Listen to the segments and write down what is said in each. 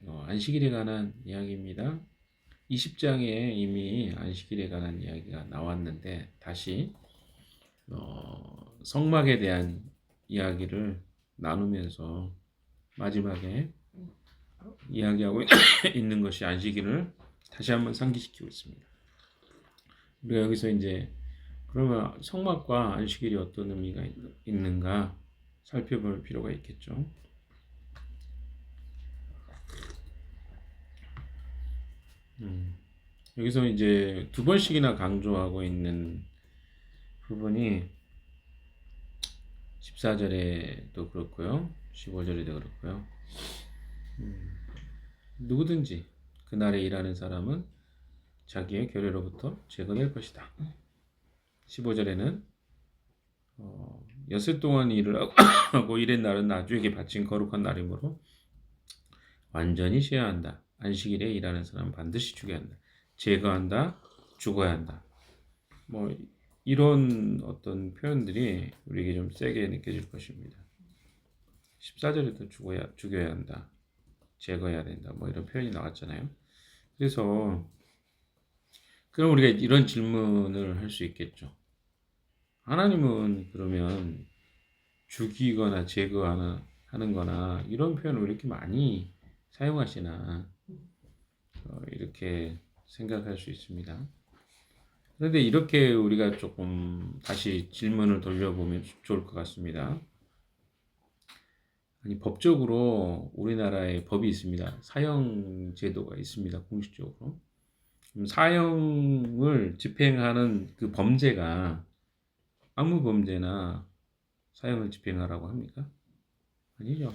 안식일에 관한 이야기입니다. 20장에 이미 안식일에 관한 이야기가 나왔는데 다시 성막에 대한 이야기를 나누면서 마지막에 이야기하고 있는 것이 안식일을 다시 한번 상기시키고 있습니다. 우리가 여기서 이제 그러면 성막과 안식일이 어떤 의미가 있는가 살펴볼 필요가 있겠죠. 여기서 이제 두 번씩이나 강조하고 있는 부분이 14절에도 그렇고요. 15절에도 그렇고요. 누구든지 그날에 일하는 사람은 자기의 결례로부터 제거될 것이다. 15절에는 엿새 동안 일을 하고 일의 날은 나주에게 바친 거룩한 날이므로 완전히 쉬어야 한다. 안식일에 일하는 사람은 반드시 죽여야 한다. 제거한다. 죽어야 한다. 뭐 이런 어떤 표현들이 우리에게 좀 세게 느껴질 것입니다. 14절에도 죽여야 한다. 제거해야 된다. 뭐 이런 표현이 나왔잖아요. 그래서 그럼 우리가 이런 질문을 할 수 있겠죠. 하나님은 그러면 죽이거나 제거하는 거나 이런 표현을 왜 이렇게 많이 사용하시나 이렇게 생각할 수 있습니다. 그런데 이렇게 우리가 조금 다시 질문을 돌려보면 좋을 것 같습니다. 아니, 법적으로 우리나라에 법이 있습니다. 사형 제도가 있습니다. 공식적으로. 사형을 집행하는 그 범죄가 아무 범죄나 사형을 집행하라고 합니까? 아니죠.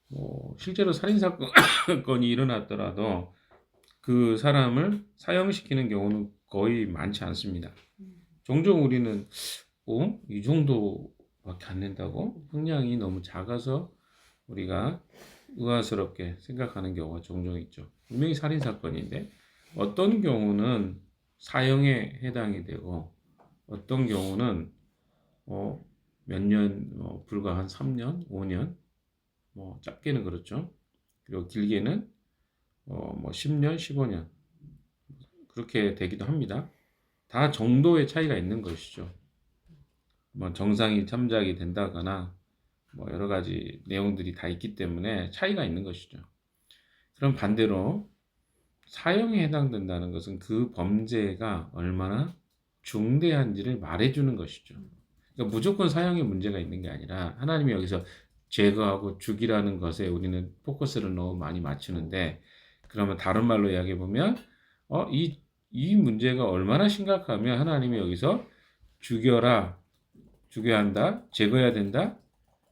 뭐 실제로 살인 사건이 일어났더라도 그 사람을 사형시키는 경우는 거의 많지 않습니다. 종종 우리는 이 정도밖에 안 낸다고? 형량이 너무 작아서 우리가 의아스럽게 생각하는 경우가 종종 있죠. 분명히 살인 사건인데 어떤 경우는 사형에 해당이 되고 어떤 경우는 몇 년, 불과 한 3년, 5년, 뭐 짧게는 그렇죠. 그리고 길게는 뭐 10년, 15년 그렇게 되기도 합니다. 다 정도의 차이가 있는 것이죠. 뭐 정상이 참작이 된다거나 뭐 여러 가지 내용들이 다 있기 때문에 차이가 있는 것이죠. 그럼 반대로 사형에 해당된다는 것은 그 범죄가 얼마나 중대한지를 말해주는 것이죠. 그러니까 무조건 사형에 문제가 있는 게 아니라 하나님이 여기서 제거하고 죽이라는 것에 우리는 포커스를 너무 많이 맞추는데 그러면 다른 말로 이야기해 보면 이 문제가 얼마나 심각하면 하나님이 여기서 죽여라, 죽여야 한다, 제거해야 된다,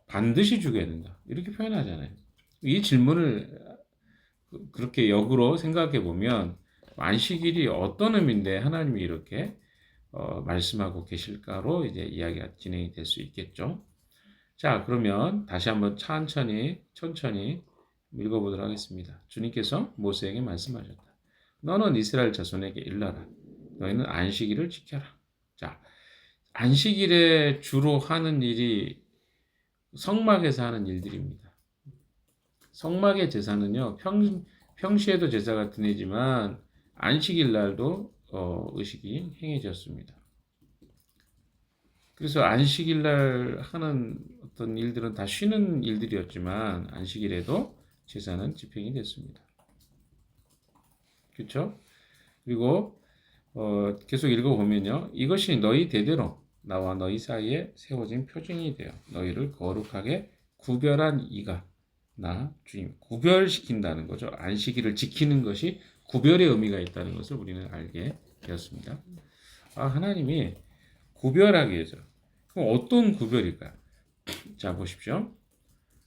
반드시 죽여야 된다 이렇게 표현하잖아요. 이 질문을 그렇게 역으로 생각해 보면 안식일이 어떤 의미인데 하나님이 이렇게 말씀하고 계실까로 이제 이야기가 진행이 될 수 있겠죠. 자, 그러면 다시 한번 천천히 읽어보도록 하겠습니다. 주님께서 모세에게 말씀하셨다. 너는 이스라엘 자손에게 일러라. 너희는 안식일을 지켜라. 자, 안식일에 주로 하는 일이 성막에서 하는 일들입니다. 성막의 제사는요, 평시에도 제사가 드리지만 안식일 날도 의식이 행해졌습니다. 그래서 안식일 날 하는 어떤 일들은 다 쉬는 일들이었지만 안식일에도 제사는 집행이 됐습니다. 그렇죠? 그리고 계속 읽어보면요. 이것이 너희 대대로 나와 너희 사이에 세워진 표징이 되어 너희를 거룩하게 구별한 이가 나 주님. 구별시킨다는 거죠. 안식일을 지키는 것이 구별의 의미가 있다는 것을 우리는 알게 되었습니다. 하나님이 구별하기 위해서. 그럼 어떤 구별일까요? 자, 보십시오.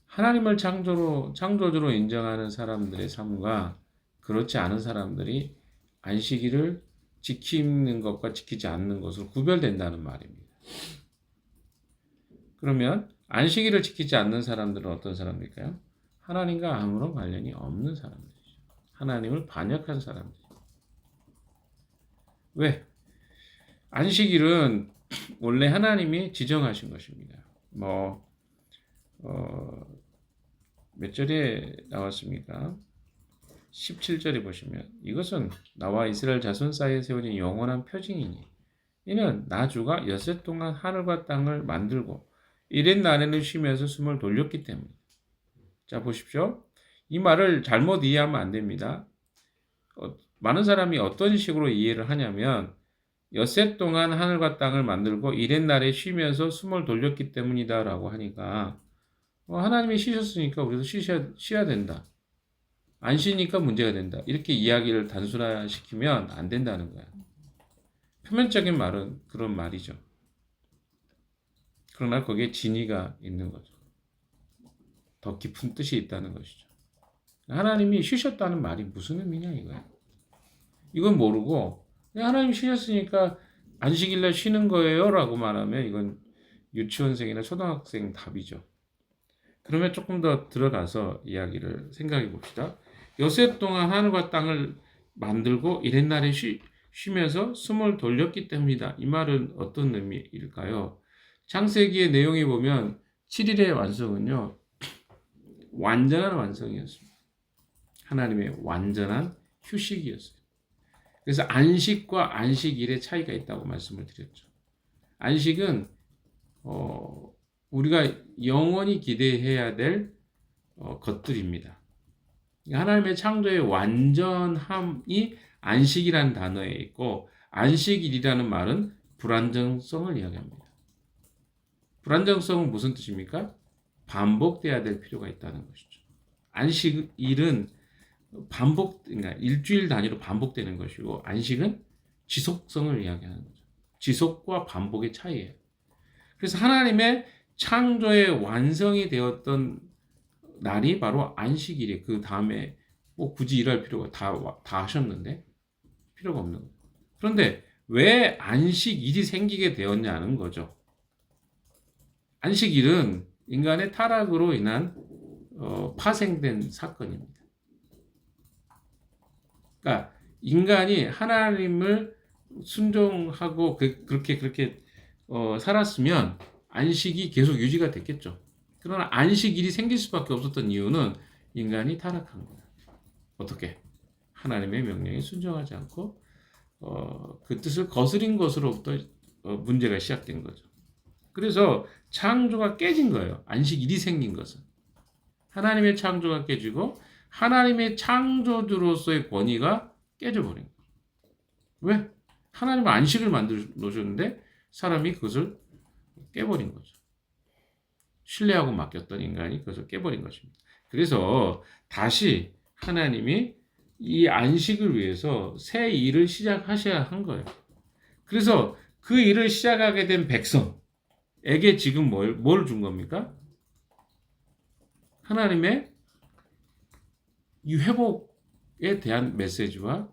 하나님을 창조주로 인정하는 사람들의 삶과 그렇지 않은 사람들이 안식일을 지키는 것과 지키지 않는 것으로 구별된다는 말입니다. 그러면 안식일을 지키지 않는 사람들은 어떤 사람일까요? 하나님과 아무런 관련이 없는 사람들이죠. 하나님을 반역한 사람들이죠. 왜? 안식일은 원래 하나님이 지정하신 것입니다. 몇 절에 나왔습니까? 17절에 보시면 이것은 나와 이스라엘 자손 사이에 세워진 영원한 표징이니 이는 나 주가 엿새 동안 하늘과 땅을 만들고 이렛 날에는 쉬면서 숨을 돌렸기 때문이다. 자 보십시오. 이 말을 잘못 이해하면 안 됩니다. 많은 사람이 어떤 식으로 이해를 하냐면 엿새 동안 하늘과 땅을 만들고 이렛 날에 쉬면서 숨을 돌렸기 때문이다 라고 하니까 하나님이 쉬셨으니까 우리도 쉬어야 된다. 안 쉬니까 문제가 된다. 이렇게 이야기를 단순화시키면 안 된다는 거야. 표면적인 말은 그런 말이죠. 그러나 거기에 진의가 있는 거죠. 더 깊은 뜻이 있다는 것이죠. 하나님이 쉬셨다는 말이 무슨 의미냐 이거야. 이건 모르고 하나님 쉬셨으니까 안식일날 쉬는 거예요 라고 말하면 이건 유치원생이나 초등학생 답이죠. 그러면 조금 더 들어가서 이야기를 생각해 봅시다. 엿새 동안 하늘과 땅을 만들고 이렛 날에 쉬면서 숨을 돌렸기 때문이다. 이 말은 어떤 의미일까요? 창세기의 내용에 보면 7일의 완성은요. 완전한 완성이었습니다. 하나님의 완전한 휴식이었어요. 그래서 안식과 안식일의 차이가 있다고 말씀을 드렸죠. 안식은 우리가 영원히 기대해야 될 것들입니다. 하나님의 창조의 완전함이 안식이라는 단어에 있고 안식일이라는 말은 불안정성을 이야기합니다. 불안정성은 무슨 뜻입니까? 반복돼야 될 필요가 있다는 것이죠. 안식일은 그러니까 일주일 단위로 반복되는 것이고 안식은 지속성을 이야기하는 거죠. 지속과 반복의 차이예요. 그래서 하나님의 창조의 완성이 되었던 날이 바로 안식일이에요. 그 다음에 뭐 굳이 일할 필요가 다 하셨는데 필요가 없는 거예요. 그런데 왜 안식일이 생기게 되었냐는 거죠. 안식일은 인간의 타락으로 인한 파생된 사건입니다. 그러니까 인간이 하나님을 순종하고 그렇게 살았으면 안식이 계속 유지가 됐겠죠. 그러나 안식일이 생길 수밖에 없었던 이유는 인간이 타락한 거예요. 어떻게? 하나님의 명령에 순종하지 않고 그 뜻을 거스린 것으로부터 문제가 시작된 거죠. 그래서 창조가 깨진 거예요. 안식일이 생긴 것은. 하나님의 창조가 깨지고 하나님의 창조주로서의 권위가 깨져버린 거예요. 왜? 하나님은 안식을 만들어 놓으셨는데 사람이 그것을 깨버린 거죠. 신뢰하고 맡겼던 인간이 그것을 깨버린 것입니다. 그래서 다시 하나님이 이 안식을 위해서 새 일을 시작하셔야 한 거예요. 그래서 그 일을 시작하게 된 백성에게 지금 뭘 준 겁니까? 하나님의 이 회복에 대한 메시지와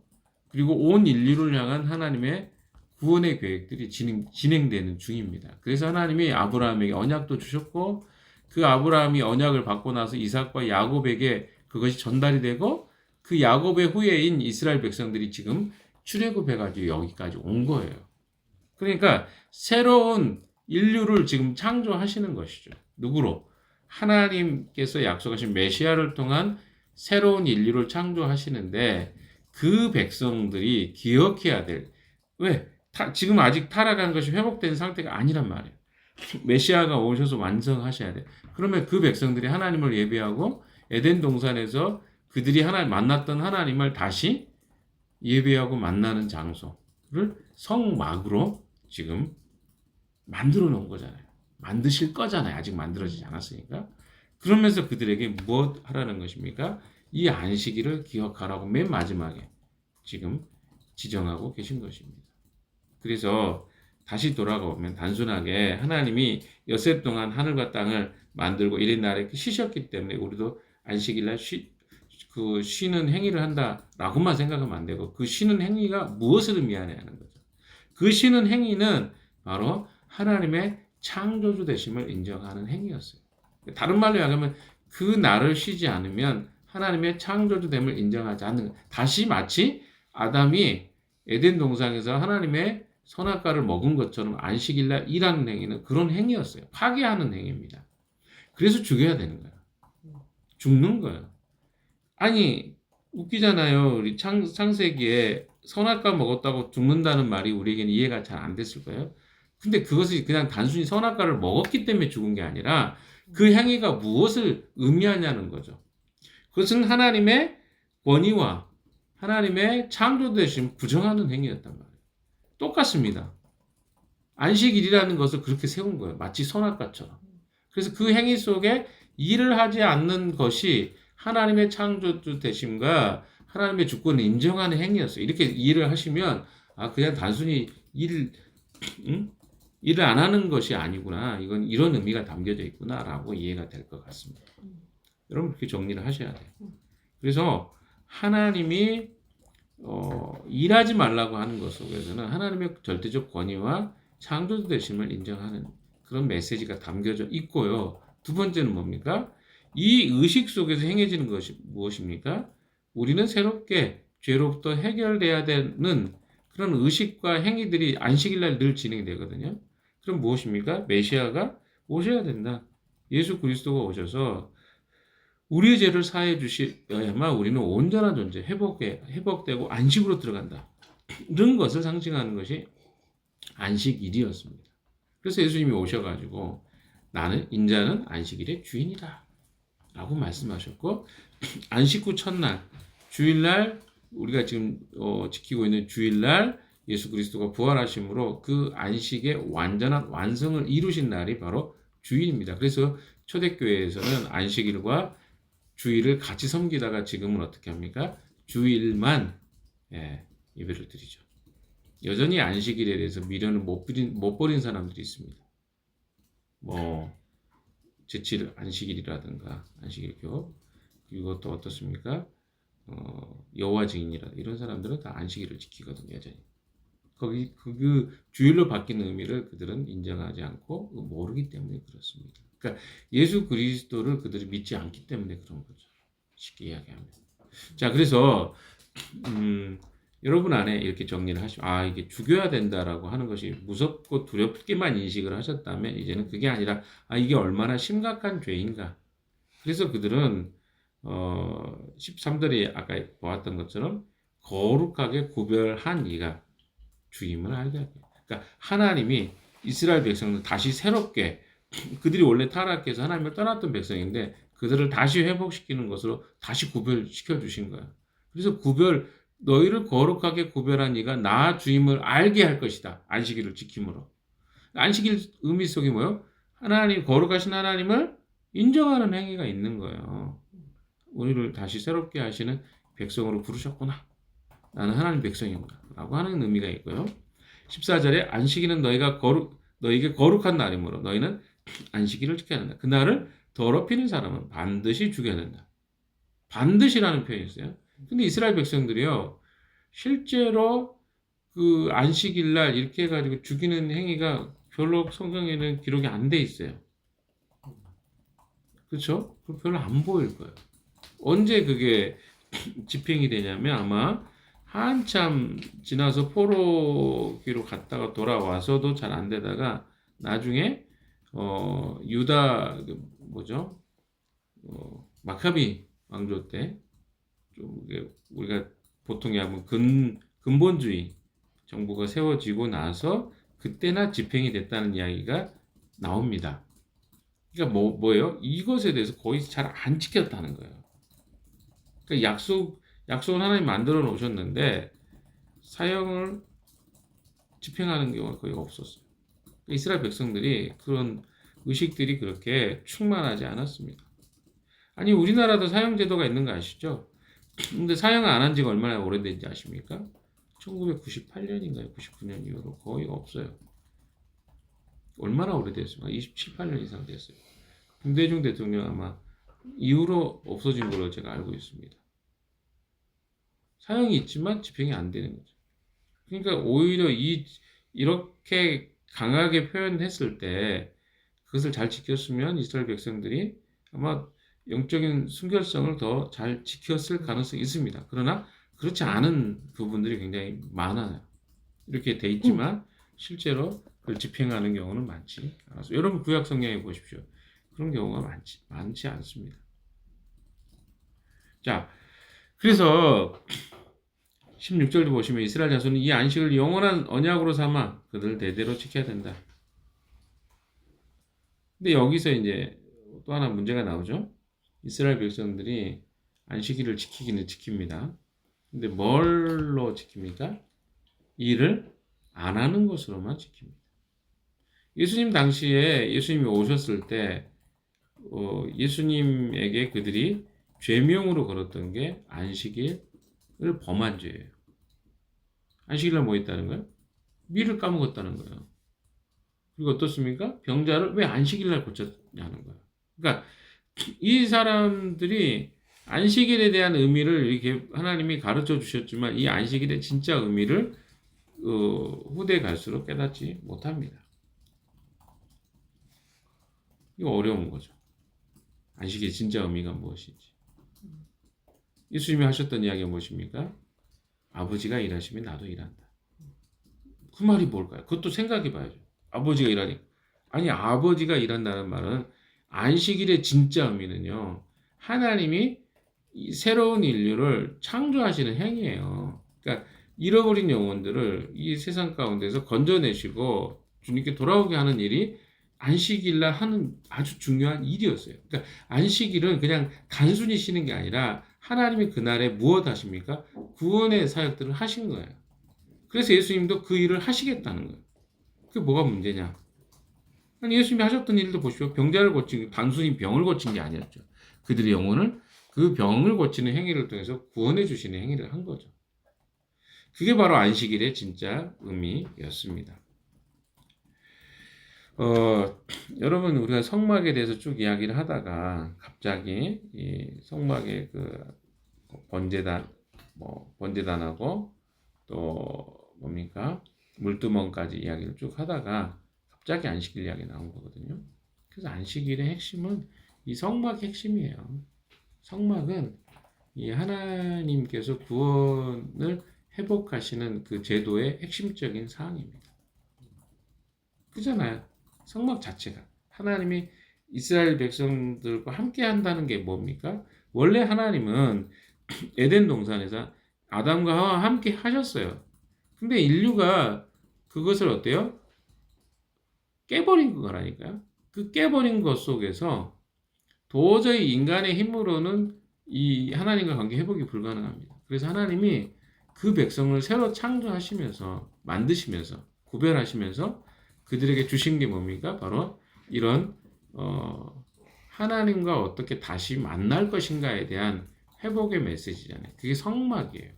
그리고 온 인류를 향한 하나님의 구원의 계획들이 진행되는 중입니다. 그래서 하나님이 아브라함에게 언약도 주셨고 그 아브라함이 언약을 받고 나서 이삭과 야곱에게 그것이 전달이 되고 그 야곱의 후예인 이스라엘 백성들이 지금 출애굽해가지고 여기까지 온 거예요. 그러니까 새로운 인류를 지금 창조하시는 것이죠. 누구로? 하나님께서 약속하신 메시아를 통한 새로운 인류를 창조하시는데 그 백성들이 기억해야 될 왜? 지금 아직 타락한 것이 회복된 상태가 아니란 말이에요. 메시아가 오셔서 완성하셔야 돼요. 그러면 그 백성들이 하나님을 예배하고 에덴 동산에서 그들이 만났던 하나님을 다시 예배하고 만나는 장소를 성막으로 지금 만들어 놓은 거잖아요. 만드실 거잖아요. 아직 만들어지지 않았으니까. 그러면서 그들에게 무엇 하라는 것입니까? 이 안식일을 기억하라고 맨 마지막에 지금 지정하고 계신 것입니다. 그래서 다시 돌아가면 단순하게 하나님이 엿새 동안 하늘과 땅을 만들고 이런 날에 쉬셨기 때문에 우리도 안식일날 쉬는 행위를 한다라고만 생각하면 안 되고 그 쉬는 행위가 무엇을 의미하냐는 거죠. 그 쉬는 행위는 바로 하나님의 창조주 되심을 인정하는 행위였어요. 다른 말로 이야기하면 그 날을 쉬지 않으면 하나님의 창조주됨을 인정하지 않는 다시 마치 아담이 에덴 동산에서 하나님의 선악과를 먹은 것처럼 안식일날 일하는 행위는 그런 행위였어요. 파괴하는 행위입니다. 그래서 죽여야 되는 거예요. 죽는 거예요. 아니 웃기잖아요. 우리 창세기에 선악과 먹었다고 죽는다는 말이 우리에게는 이해가 잘 안 됐을 거예요. 근데 그것이 그냥 단순히 선악과를 먹었기 때문에 죽은 게 아니라 그 행위가 무엇을 의미하냐는 거죠. 그것은 하나님의 권위와 하나님의 창조되심 부정하는 행위였단 말이에요. 똑같습니다. 안식일이라는 것을 그렇게 세운 거예요. 마치 선악과처럼. 그래서 그 행위 속에 일을 하지 않는 것이 하나님의 창조되심과 하나님의 주권을 인정하는 행위였어요. 이렇게 이해를 하시면 그냥 단순히 응? 일을 안 하는 것이 아니구나. 이건 이런 의미가 담겨져 있구나라고 이해가 될 것 같습니다. 여러분 그렇게 정리를 하셔야 돼요. 그래서 하나님이 일하지 말라고 하는 것 속에서는 하나님의 절대적 권위와 창조되심을 인정하는 그런 메시지가 담겨져 있고요. 두 번째는 뭡니까? 이 의식 속에서 행해지는 것이 무엇입니까? 우리는 새롭게 죄로부터 해결돼야 되는 그런 의식과 행위들이 안식일날 늘 진행되거든요. 그럼 무엇입니까? 메시아가 오셔야 된다. 예수 그리스도가 오셔서 우리의 죄를 사해 주셔야만 우리는 온전한 존재, 회복되고 안식으로 들어간다. 이런 것을 상징하는 것이 안식일이었습니다. 그래서 예수님이 오셔가지고 나는 인자는 안식일의 주인이다 라고 말씀하셨고 안식 후 첫날 주일날 우리가 지금 지키고 있는 주일날 예수 그리스도가 부활하심으로 그 안식의 완전한 완성을 이루신 날이 바로 주일입니다. 그래서 초대교회에서는 안식일과 주일을 같이 섬기다가 지금은 어떻게 합니까? 주일만 예배를 드리죠. 여전히 안식일에 대해서 미련을 못 버린 사람들이 있습니다. 뭐 제칠 안식일이라든가 안식일 교업 그리고 또 어떻습니까? 여호와 증인이라 이런 사람들은 다 안식일을 지키거든요. 여전히 그 주일로 바뀌는 의미를 그들은 인정하지 않고 모르기 때문에 그렇습니다. 그러니까 예수 그리스도를 그들이 믿지 않기 때문에 그런 거죠. 쉽게 이야기하면. 자, 그래서 여러분 안에 이렇게 정리를 하시면 이게 죽여야 된다라고 하는 것이 무섭고 두렵게만 인식을 하셨다면 이제는 그게 아니라 이게 얼마나 심각한 죄인가. 그래서 그들은 13절에 아까 보았던 것처럼 거룩하게 구별한 이가 주임을 알게 합니다. 그러니까 하나님이 이스라엘 백성을 다시 새롭게 그들이 원래 타락해서 하나님을 떠났던 백성인데 그들을 다시 회복시키는 것으로 다시 구별시켜 주신 거예요. 그래서 너희를 거룩하게 구별한 이가 나 주임을 알게 할 것이다. 안식일을 지킴으로. 안식일 의미 속이 뭐예요? 거룩하신 하나님을 인정하는 행위가 있는 거예요. 우리를 다시 새롭게 하시는 백성으로 부르셨구나. 나는 하나님 백성이구나. 라고 하는 의미가 있고요. 14절에 안식일은 너희에게 거룩한 날이므로 너희는 안식일을 지켜야 된다. 그 날을 더럽히는 사람은 반드시 죽여야 된다. 반드시라는 표현이 있어요. 근데 이스라엘 백성들이요, 실제로 그 안식일 날 이렇게 해가지고 죽이는 행위가 별로 성경에는 기록이 안 돼 있어요. 그렇죠? 별로 안 보일 거예요. 언제 그게 집행이 되냐면 아마 한참 지나서 포로기로 갔다가 돌아와서도 잘 안 되다가 나중에 유다 뭐죠? 마카비 왕조 때 좀 우리가 보통 하면 근본주의 정부가 세워지고 나서 그때나 집행이 됐다는 이야기가 나옵니다. 그러니까 뭐예요? 이것에 대해서 거의 잘 안 지켰다는 거예요. 그러니까 약속은 하나님 만들어 놓으셨는데 사형을 집행하는 경우가 거의 없었어요. 이스라엘 백성들이 그런 의식들이 그렇게 충만하지 않았습니다. 아니 우리나라도 사형 제도가 있는 거 아시죠? 근데 사형을 안 한 지가 얼마나 오래된지 아십니까? 1998년인가요? 99년 이후로 거의 없어요. 얼마나 오래됐습니까? 27, 8년 이상 됐어요. 김대중 대통령 아마 이후로 없어진 걸로 제가 알고 있습니다. 사형이 있지만 집행이 안 되는 거죠. 그러니까 오히려 이렇게 강하게 표현했을 때 그것을 잘 지켰으면 이스라엘 백성들이 아마 영적인 순결성을 더 잘 지켰을 가능성이 있습니다. 그러나 그렇지 않은 부분들이 굉장히 많아요. 이렇게 돼 있지만 실제로 그걸 집행하는 경우는 많지 않아서 여러분 구약 성경에 보십시오. 그런 경우가 많지 않습니다. 자, 그래서 16절도 보시면 이스라엘 자손은 이 안식을 영원한 언약으로 삼아 그들 대대로 지켜야 된다. 근데 여기서 이제 또 하나 문제가 나오죠. 이스라엘 백성들이 안식일을 지키기는 지킵니다. 근데 뭘로 지킵니까? 일을 안 하는 것으로만 지킵니다. 예수님 당시에 예수님이 오셨을 때 예수님에게 그들이 죄명으로 걸었던 게 안식일을 범한 죄예요. 안식일날 뭐 했다는 거예요? 밀을 까먹었다는 거예요. 그리고 어떻습니까? 병자를 왜 안식일날 고쳤냐는 거예요. 그러니까 이 사람들이 안식일에 대한 의미를 이렇게 하나님이 가르쳐 주셨지만 이 안식일의 진짜 의미를 후대 갈수록 깨닫지 못합니다. 이거 어려운 거죠. 안식일의 진짜 의미가 무엇인지. 예수님이 하셨던 이야기가 무엇입니까? 아버지가 일하시면 나도 일한다. 그 말이 뭘까요? 그것도 생각해 봐야죠. 아버지가 일하니. 아니, 아버지가 일한다는 말은 안식일의 진짜 의미는요. 하나님이 이 새로운 인류를 창조하시는 행위예요. 그러니까 잃어버린 영혼들을 이 세상 가운데서 건져내시고 주님께 돌아오게 하는 일이 안식일날 하는 아주 중요한 일이었어요. 그러니까 안식일은 그냥 단순히 쉬는 게 아니라 하나님이 그날에 무엇 하십니까? 구원의 사역들을 하신 거예요. 그래서 예수님도 그 일을 하시겠다는 거예요. 그게 뭐가 문제냐? 아니, 예수님이 하셨던 일도 보십시오. 병자를 고친, 단순히 병을 고친 게 아니었죠. 그들의 영혼을 그 병을 고치는 행위를 통해서 구원해 주시는 행위를 한 거죠. 그게 바로 안식일의 진짜 의미였습니다. 여러분, 우리가 성막에 대해서 쭉 이야기를 하다가 갑자기 이 성막의 그 번제단하고 또 뭡니까? 물두멍까지 이야기를 쭉 하다가 갑자기 안식일 이야기 나온 거거든요. 그래서 안식일의 핵심은 이 성막 핵심이에요. 성막은 이 하나님께서 구원을 회복하시는 그 제도의 핵심적인 사항입니다. 그잖아요. 성막 자체가 하나님이 이스라엘 백성들과 함께 한다는 게 뭡니까? 원래 하나님은 에덴 동산에서 아담과 하와 함께 하셨어요. 근데 인류가 그것을 어때요? 깨버린 거라니까요. 그 깨버린 것 속에서 도저히 인간의 힘으로는 이 하나님과 관계 회복이 불가능합니다. 그래서 하나님이 그 백성을 새로 창조하시면서 만드시면서 구별하시면서 그들에게 주신 게 뭡니까? 바로 이런 하나님과 어떻게 다시 만날 것인가에 대한 회복의 메시지잖아요. 그게 성막이에요.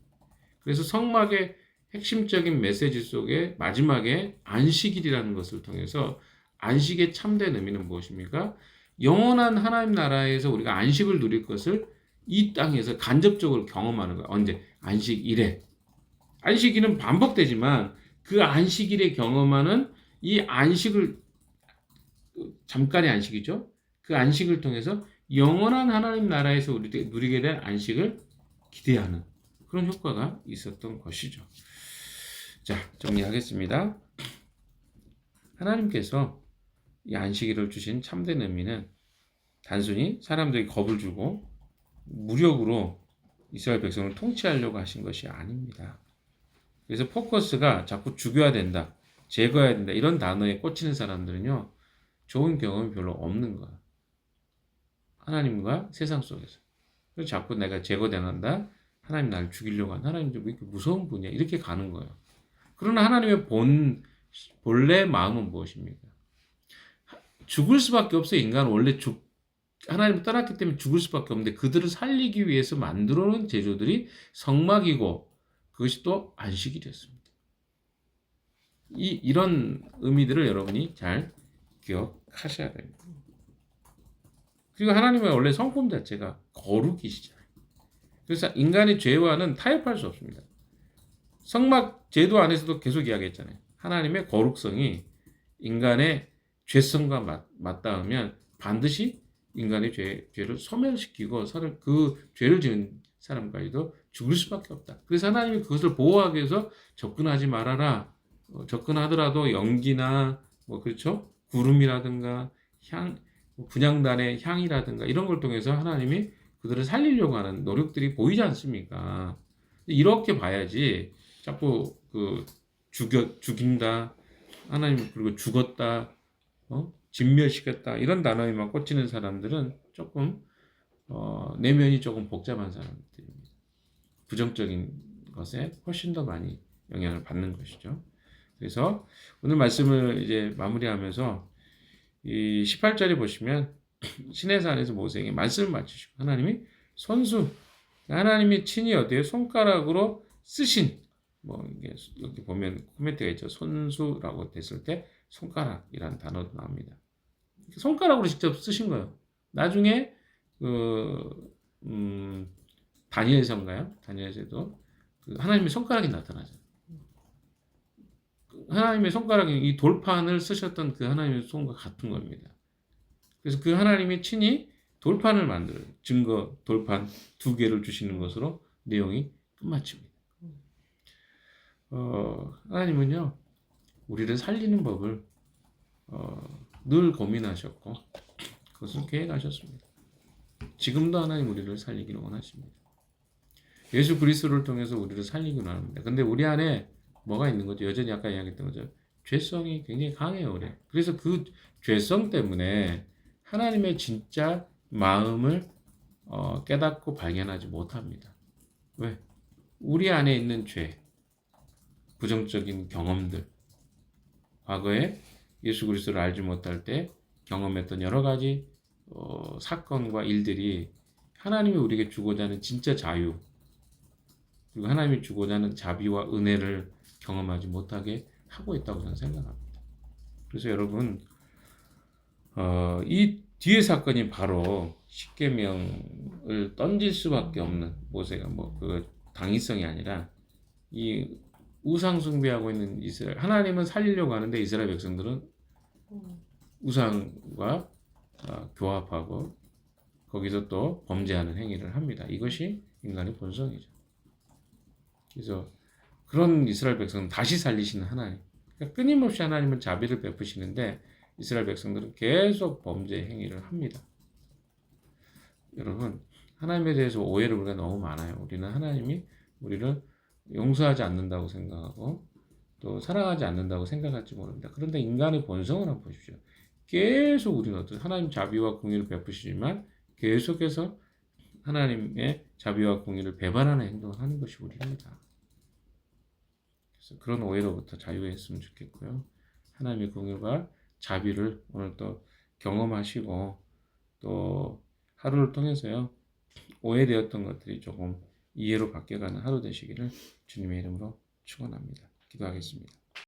그래서 성막의 핵심적인 메시지 속에 마지막에 안식일이라는 것을 통해서 안식의 참된 의미는 무엇입니까? 영원한 하나님 나라에서 우리가 안식을 누릴 것을 이 땅에서 간접적으로 경험하는 거예요. 언제? 안식일에. 안식일은 반복되지만 그 안식일에 경험하는 이 안식을 잠깐의 안식이죠. 그 안식을 통해서 영원한 하나님 나라에서 우리 누리게 될 안식을 기대하는 그런 효과가 있었던 것이죠. 자, 정리하겠습니다. 하나님께서 이 안식일을 주신 참된 의미는 단순히 사람들이 겁을 주고 무력으로 이스라엘 백성을 통치하려고 하신 것이 아닙니다. 그래서 포커스가 자꾸 죽여야 된다, 제거해야 된다 이런 단어에 꽂히는 사람들은요, 좋은 경험이 별로 없는 거야. 하나님과 세상 속에서. 그래서 자꾸 내가 제거당한다, 하나님 나를 죽이려고 한다, 하나님 왜 이렇게 무서운 분이야, 이렇게 가는 거예요. 그러나 하나님의 본래 마음은 무엇입니까? 죽을 수밖에 없어요. 인간은 원래 하나님을 떠났기 때문에 죽을 수밖에 없는데 그들을 살리기 위해서 만들어 놓은 제조들이 성막이고 그것이 또 안식일이었습니다. 이런 의미들을 여러분이 잘 기억하셔야 됩니다. 그리고 하나님의 원래 성품 자체가 거룩이시잖아요. 그래서 인간의 죄와는 타협할 수 없습니다. 성막 제도 안에서도 계속 이야기했잖아요. 하나님의 거룩성이 인간의 죄성과 맞닿으면 반드시 인간의 죄를 소멸시키고 그 죄를 지은 사람까지도 죽을 수밖에 없다. 그래서 하나님이 그것을 보호하기 위해서 접근하지 말아라. 접근하더라도 연기나 그렇죠? 구름이라든가 분향단의 향이라든가 이런 걸 통해서 하나님이 그들을 살리려고 하는 노력들이 보이지 않습니까? 이렇게 봐야지 자꾸 그 죽인다, 하나님 그리고 죽었다, 진멸시켰다 이런 단어에만 꽂히는 사람들은 조금 내면이 조금 복잡한 사람들입니다. 부정적인 것에 훨씬 더 많이 영향을 받는 것이죠. 그래서 오늘 말씀을 이제 마무리하면서 이 18절에 보시면 시내산 안에서 모세에게 말씀을 맞추시고 하나님이 손수 하나님이 친히 어디에 손가락으로 쓰신 뭐 이게 여기 보면 코멘트가 있죠. 손수라고 됐을 때 손가락이라는 단어도 나옵니다. 손가락으로 직접 쓰신 거예요. 나중에 그 다니엘서인가요? 다니엘서도 그 하나님의 손가락이 나타나죠. 하나님의 손가락이 이 돌판을 쓰셨던 그 하나님의 손과 같은 겁니다. 그래서 그 하나님이 친히 돌판을 만들어요. 증거 돌판 2개를 주시는 것으로 내용이 끝마칩니다. 하나님은요 우리를 살리는 법을 늘 고민하셨고 그것을 계획하셨습니다. 지금도 하나님 우리를 살리기를 원하십니다. 예수 그리스도를 통해서 우리를 살리기를 원합니다. 근데 우리 안에 뭐가 있는 거죠? 여전히 아까 이야기했던 거죠. 죄성이 굉장히 강해요, 우리. 그래서 그 죄성 때문에 하나님의 진짜 마음을 깨닫고 발견하지 못합니다. 왜? 우리 안에 있는 죄, 부정적인 경험들, 과거에 예수 그리스도를 알지 못할 때 경험했던 여러 가지 사건과 일들이 하나님이 우리에게 주고자 하는 진짜 자유, 그리고 하나님이 주고자 하는 자비와 은혜를 경험하지 못하게 하고 있다고 저는 생각합니다. 그래서 여러분 이 뒤의 사건이 바로 십계명을 던질 수밖에 없는 모세가 뭐 그 당위성이 아니라 이 우상 숭배하고 있는 이스라엘 하나님은 살리려고 하는데 이스라엘 백성들은 우상과 교합하고 거기서 또 범죄하는 행위를 합니다. 이것이 인간의 본성이죠. 그래서 그런 이스라엘 백성은 다시 살리시는 하나님. 그러니까 끊임없이 하나님은 자비를 베푸시는데 이스라엘 백성들은 계속 범죄 행위를 합니다. 여러분, 하나님에 대해서 오해를 우리가 너무 많아요. 우리는 하나님이 우리를 용서하지 않는다고 생각하고 또 사랑하지 않는다고 생각할지 모릅니다. 그런데 인간의 본성을 한번 보십시오. 계속 우리는 어떤 하나님 자비와 공의를 베푸시지만 계속해서 하나님의 자비와 공의를 배반하는 행동을 하는 것이 우리입니다. 그래서 그런 오해로부터 자유했으면 좋겠고요. 하나님의 공의와 자비를 오늘 또 경험하시고 또 하루를 통해서요. 오해되었던 것들이 조금 이해로 바뀌어가는 하루 되시기를 주님의 이름으로 축원합니다. 기도하겠습니다.